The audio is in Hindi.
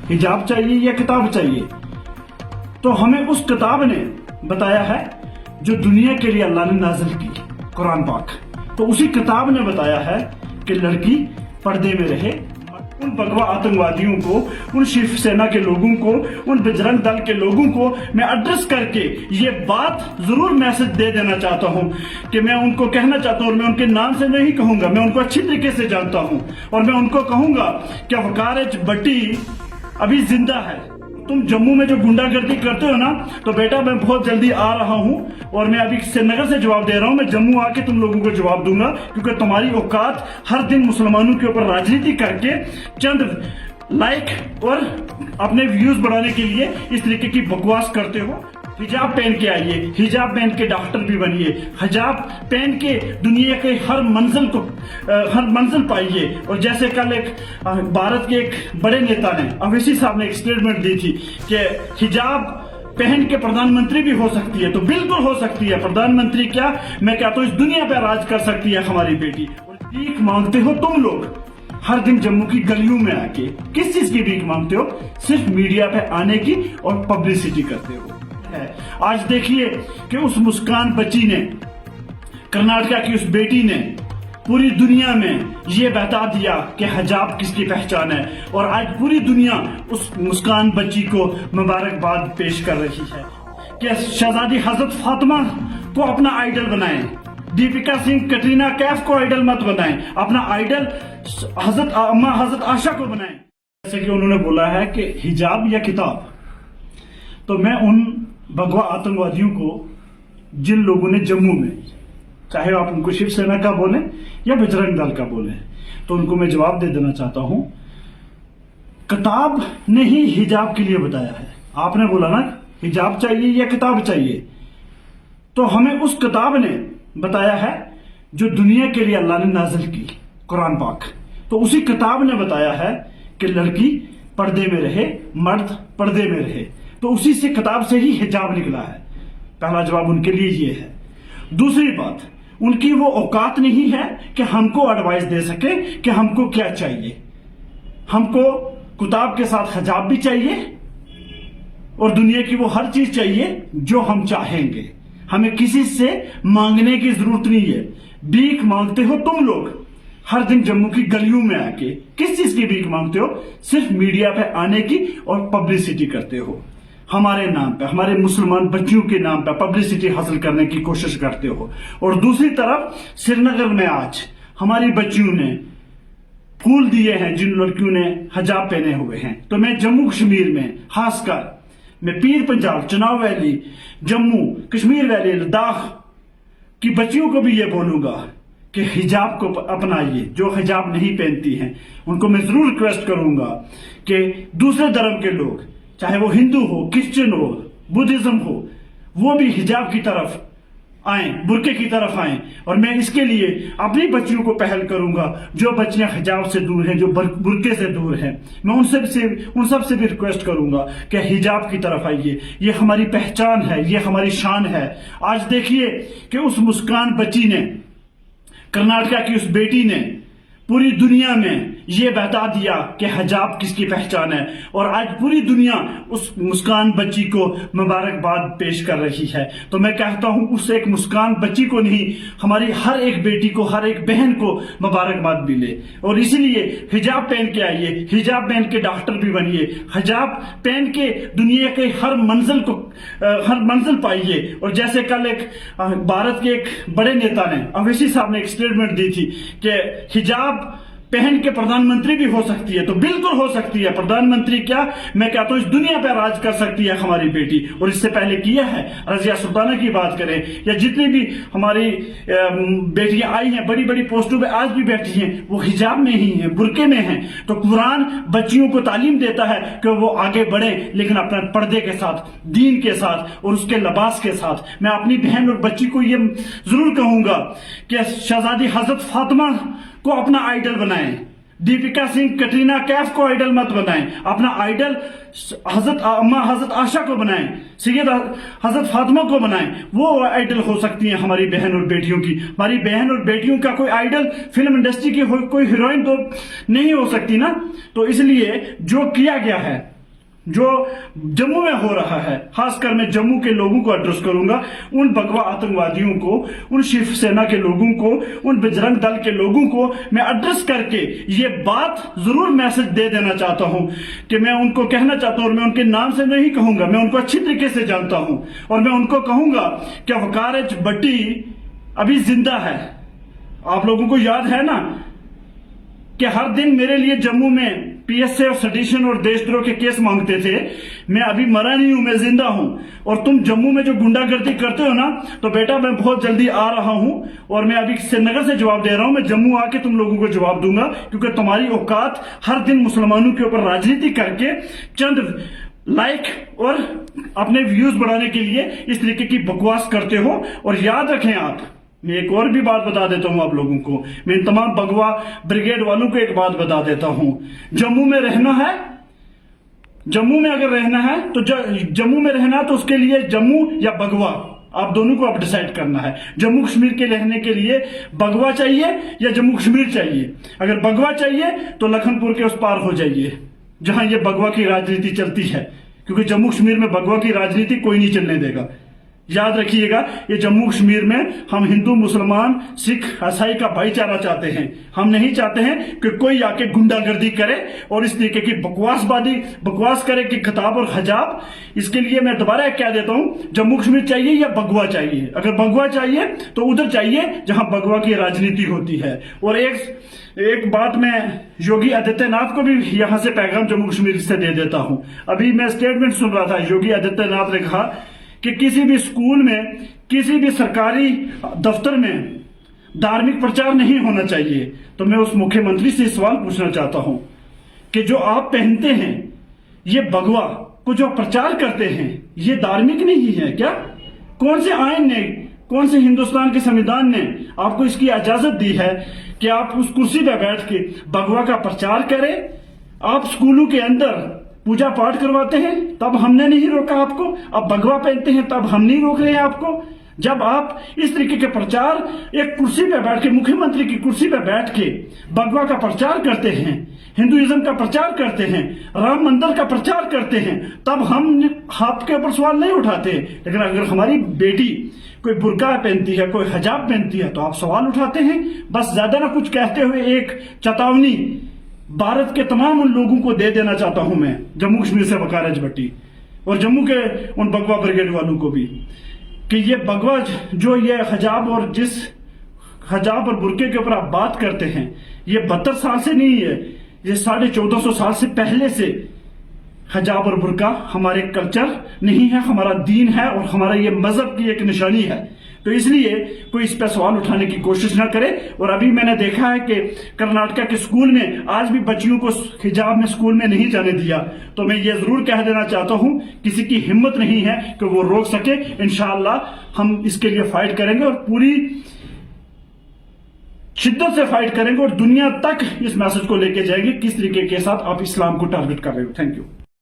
हिजाब चाहिए या किताब चाहिए, तो हमें उस किताब ने बताया है जो दुनिया के लिए अल्लाह ने नाजिल की, कुरान पाक। तो उसी किताब ने बताया है कि लड़की पर्दे में रहे। उन भगवा आतंकवादियों को, उन शिवसेना के लोगों को, उन बजरंग दल के लोगों को मैं एड्रेस करके ये बात जरूर मैसेज दे देना चाहता हूं कि मैं उनको कहना चाहता हूं, और मैं उनके नाम से नहीं कहूंगा, मैं उनको अच्छी तरीके से जानता हूं, और मैं उनको कहूंगा कि वकार भट्टी अभी जिंदा है। तुम जम्मू में जो गुंडागर्दी करते हो ना, तो बेटा मैं बहुत जल्दी आ रहा हूं, और मैं अभी श्रीनगर से जवाब दे रहा हूं। मैं जम्मू आके तुम लोगों को जवाब दूंगा, क्योंकि तुम्हारी औकात हर दिन मुसलमानों के ऊपर राजनीति करके चंद लाइक और अपने व्यूज बढ़ाने के लिए इस तरीके की बकवास करते हो। हिजाब पहन के आइए, हिजाब पहन के डॉक्टर भी बनिए, हिजाब पहन के दुनिया के हर मंजिल पाइए। और जैसे कल एक भारत के एक बड़े नेता ने, अवैसी साहब ने एक स्टेटमेंट दी थी कि हिजाब पहन के प्रधानमंत्री भी हो सकती है, तो बिल्कुल हो सकती है। प्रधानमंत्री क्या, मैं कहता हूं इस दुनिया पर राज कर सकती है हमारी बेटी। और भीख मांगते हो तुम लोग हर दिन जम्मू की गलियों में आके, किस चीज की भीख मांगते हो? सिर्फ मीडिया पे आने की और पब्लिसिटी करते हो। आज देखिए कि उस मुस्कान बच्ची ने, कर्नाटका की उस बेटी ने पूरी दुनिया में ये बता दिया कि हिजाब किसकी पहचान है, और आज पूरी दुनिया उस मुस्कान बच्ची को मुबारकबाद पेश कर रही है कि शहजादी हजरत फातिमा को अपना आइडल बनाएं, दीपिका सिंह, कटरीना कैफ को आइडल मत बनाएं, अपना आइडल हजरत आशा को बनाएं। जैसे कि उन्होंने बोला है कि हिजाब या किताब, तो मैं उन भगवा आतंकवादियों को, जिन लोगों ने जम्मू में, चाहे आप उनको शिवसेना का बोले या बजरंग दल का बोले, तो उनको मैं जवाब दे देना चाहता हूं, किताब ने ही हिजाब के लिए बताया है। आपने बोला ना हिजाब चाहिए या किताब चाहिए, तो हमें उस किताब ने बताया है जो दुनिया के लिए अल्लाह ने नाजिल की, कुरान पाक। तो उसी किताब ने बताया है कि लड़की पर्दे में रहे, मर्द पर्दे में रहे। तो उसी से किताब से ही हिजाब निकला है। पहला जवाब उनके लिए ये है। दूसरी बात, उनकी वो औकात नहीं है कि हमको एडवाइस दे सके कि हमको क्या चाहिए। हमको किताब के साथ हिजाब भी चाहिए और दुनिया की वो हर चीज चाहिए जो हम चाहेंगे। हमें किसी से मांगने की जरूरत नहीं है। भीख मांगते हो तुम लोग हर दिन जम्मू की गलियों में आके, किस चीज की भीख मांगते हो? सिर्फ मीडिया पे आने की और पब्लिसिटी करते हो। हमारे नाम पे, हमारे मुसलमान बच्चियों के नाम पे पब्लिसिटी हासिल करने की कोशिश करते हो। और दूसरी तरफ श्रीनगर में आज हमारी बच्चियों ने फूल दिए हैं, जिन लड़कियों ने हिजाब पहने हुए हैं। तो मैं जम्मू कश्मीर में, खासकर मैं पीर पंजाब, चनाव वैली, जम्मू कश्मीर वैली, लद्दाख की बच्चियों को भी ये बोलूंगा कि हिजाब को अपनाइए। जो हिजाब नहीं पहनती हैं उनको मैं जरूर रिक्वेस्ट करूंगा कि दूसरे धर्म के लोग, चाहे वो हिंदू हो, क्रिश्चियन हो, बुद्धिज्म हो, वो भी हिजाब की तरफ आए, बुरके की तरफ आए। और मैं इसके लिए अपनी बच्चियों को पहल करूंगा, जो बच्चियां हिजाब से दूर हैं, जो बुरके से दूर हैं, मैं उन सब से भी रिक्वेस्ट करूंगा कि हिजाब की तरफ आइए। ये हमारी पहचान है, ये हमारी शान है। आज देखिए कि उस मुस्कान बच्ची ने, कर्नाटका की उस बेटी ने पूरी दुनिया में ये बता दिया कि हिजाब किसकी पहचान है, और आज पूरी दुनिया उस मुस्कान बच्ची को मुबारकबाद पेश कर रही है। तो मैं कहता हूं उस एक मुस्कान बच्ची को नहीं, हमारी हर एक बेटी को, हर एक बहन को मुबारकबाद मिले। और इसीलिए हिजाब पहन के आइए, हिजाब पहन के डॉक्टर भी बनिए, हिजाब पहन के दुनिया के हर मंजिल पाइए। और जैसे कल एक भारत के एक बड़े नेता ने, अवैसी साहब ने एक स्टेटमेंट दी थी कि हिजाब पहन के प्रधानमंत्री भी हो सकती है, तो बिल्कुल हो सकती है। प्रधानमंत्री क्या, मैं कहता हूं इस दुनिया पर राज कर सकती है हमारी बेटी। और इससे पहले किया है। रजिया सुल्ताना की बात करें या जितनी भी हमारी बेटियां आई हैं, बड़ी बड़ी पोस्टों पे आज भी बैठी हैं, वो हिजाब में ही हैं, बुरके में हैं। तो कुरान बच्चियों को तालीम देता है कि वो आगे बढ़े, लेकिन अपने पर्दे के साथ, दीन के साथ और उसके लिबास के साथ। मैं अपनी बहन और बच्ची को ये जरूर कहूंगा कि शहजादी हजरत फातिमा को अपना आइडल बनाएं, दीपिका सिंह, कटरीना कैफ को आइडल मत बनाएं, अपना आइडल हजरत आशा को बनाएं, सैयद हजरत फातिमा को बनाएं। वो आइडल हो सकती हैं हमारी बहन और बेटियों की। हमारी बहन और बेटियों का कोई आइडल फिल्म इंडस्ट्री की कोई हीरोइन तो नहीं हो सकती ना। तो इसलिए जो किया गया है जो जम्मू में हो रहा है, खासकर मैं जम्मू के लोगों को एड्रेस करूंगा, उन भगवा आतंकवादियों को, उन शिवसेना के लोगों को, उन बजरंग दल के लोगों को मैं एड्रेस करके ये बात जरूर मैसेज दे देना चाहता हूं कि मैं उनको कहना चाहता हूं, और मैं उनके नाम से नहीं कहूंगा, मैं उनको अच्छी तरीके से जानता हूं, और मैं उनको कहूंगा कि वकार भट्टी अभी जिंदा है। आप लोगों को याद है ना कि हर दिन मेरे लिए जम्मू में पीएसए और सेडिशन और देशद्रोह के केस मांगते थे। मैं अभी मरा नहीं हूं, मैं जिंदा हूं। और तुम जम्मू में जो गुंडागर्दी करते हो ना, तो बेटा मैं बहुत जल्दी आ रहा हूं, और मैं अभी श्रीनगर से जवाब दे रहा हूं। मैं जम्मू आके तुम लोगों को जवाब दूंगा, क्योंकि तुम्हारी औकात हर दिन मुसलमानों के ऊपर राजनीति करके चंद लाइक और अपने व्यूज बढ़ाने के लिए इस तरीके की बकवास करते हो। और याद रखें आप, मैं एक और भी बात बता देता हूं आप लोगों को, मैं इन तमाम भगवा ब्रिगेड वालों को एक बात बता देता हूं। जम्मू में रहना है, जम्मू में अगर रहना है तो जम्मू में रहना, तो उसके लिए जम्मू या भगवा, आप दोनों को आप डिसाइड करना है। जम्मू कश्मीर के रहने के लिए भगवा चाहिए या जम्मू कश्मीर चाहिए। अगर भगवा चाहिए तो लखनपुर के उस पार हो जाइए जहां ये भगवा की राजनीति चलती है, क्योंकि जम्मू कश्मीर में भगवा की राजनीति कोई नहीं चलने देगा। याद रखिएगा, ये जम्मू कश्मीर में हम हिंदू, मुसलमान, सिख, ईसाई का भाईचारा चाहते हैं। हम नहीं चाहते हैं कि कोई आके गुंडागर्दी करे और इस तरीके की बकवास करे कि खिताब और हजाब। इसके लिए मैं दोबारा कह देता हूं, जम्मू कश्मीर चाहिए या भगवा चाहिए। अगर भगवा चाहिए तो उधर चाहिए जहां भगवा की राजनीति होती है। और एक बात मैं योगी आदित्यनाथ को भी यहां से पैगाम जम्मू कश्मीर से दे देता हूं। अभी मैं स्टेटमेंट सुन रहा था, योगी आदित्यनाथ ने कहा कि किसी भी स्कूल में, किसी भी सरकारी दफ्तर में धार्मिक प्रचार नहीं होना चाहिए। तो मैं उस मुख्यमंत्री से सवाल पूछना चाहता हूं कि जो आप पहनते हैं, ये भगवा को जो प्रचार करते हैं, ये धार्मिक नहीं है क्या? कौन से आईन ने, कौन से हिंदुस्तान के संविधान ने आपको इसकी इजाजत दी है कि आप उस कुर्सी पर बैठ के भगवा का प्रचार करें? आप स्कूलों के अंदर पूजा पाठ करवाते हैं, तब हमने नहीं रोका आपको। अब भगवा पहनते हैं, तब हम नहीं रोक रहे हैं आपको। जब आप इस तरीके के प्रचार एक कुर्सी पे बैठ के, मुख्यमंत्री की कुर्सी पे बैठ के भगवा का प्रचार करते हैं, हिंदुइज्म का प्रचार करते हैं, राम मंदिर का प्रचार करते हैं, तब हम आपके ऊपर सवाल नहीं उठाते। लेकिन अगर हमारी बेटी कोई बुर्का पहनती है, कोई हिजाब पहनती है, तो आप सवाल उठाते हैं। बस ज्यादा ना कुछ कहते हुए एक चेतावनी भारत के तमाम उन लोगों को दे देना चाहता हूं मैं, जम्मू कश्मीर से वकार भट्टी और जम्मू के उन भगवा ब्रिगेड वालों को भी, कि ये भगवा जो ये हिजाब और जिस हिजाब और बुर्के के ऊपर आप बात करते हैं, ये 72 साल से नहीं है, ये 1450 साल से पहले से हिजाब और बुर्का हमारे कल्चर नहीं है, हमारा दीन है और हमारा ये मजहब की एक निशानी है। तो इसलिए कोई इस पर सवाल उठाने की कोशिश ना करे। और अभी मैंने देखा है कि कर्नाटका के स्कूल में आज भी बच्चियों को हिजाब में स्कूल में नहीं जाने दिया। तो मैं ये जरूर कह देना चाहता हूं, किसी की हिम्मत नहीं है कि वो रोक सके। इंशाअल्लाह हम इसके लिए फाइट करेंगे और पूरी शिद्दत से फाइट करेंगे और दुनिया तक इस मैसेज को लेके जाएंगे किस तरीके के साथ आप इस्लाम को टारगेट कर रहे हो। Thank you.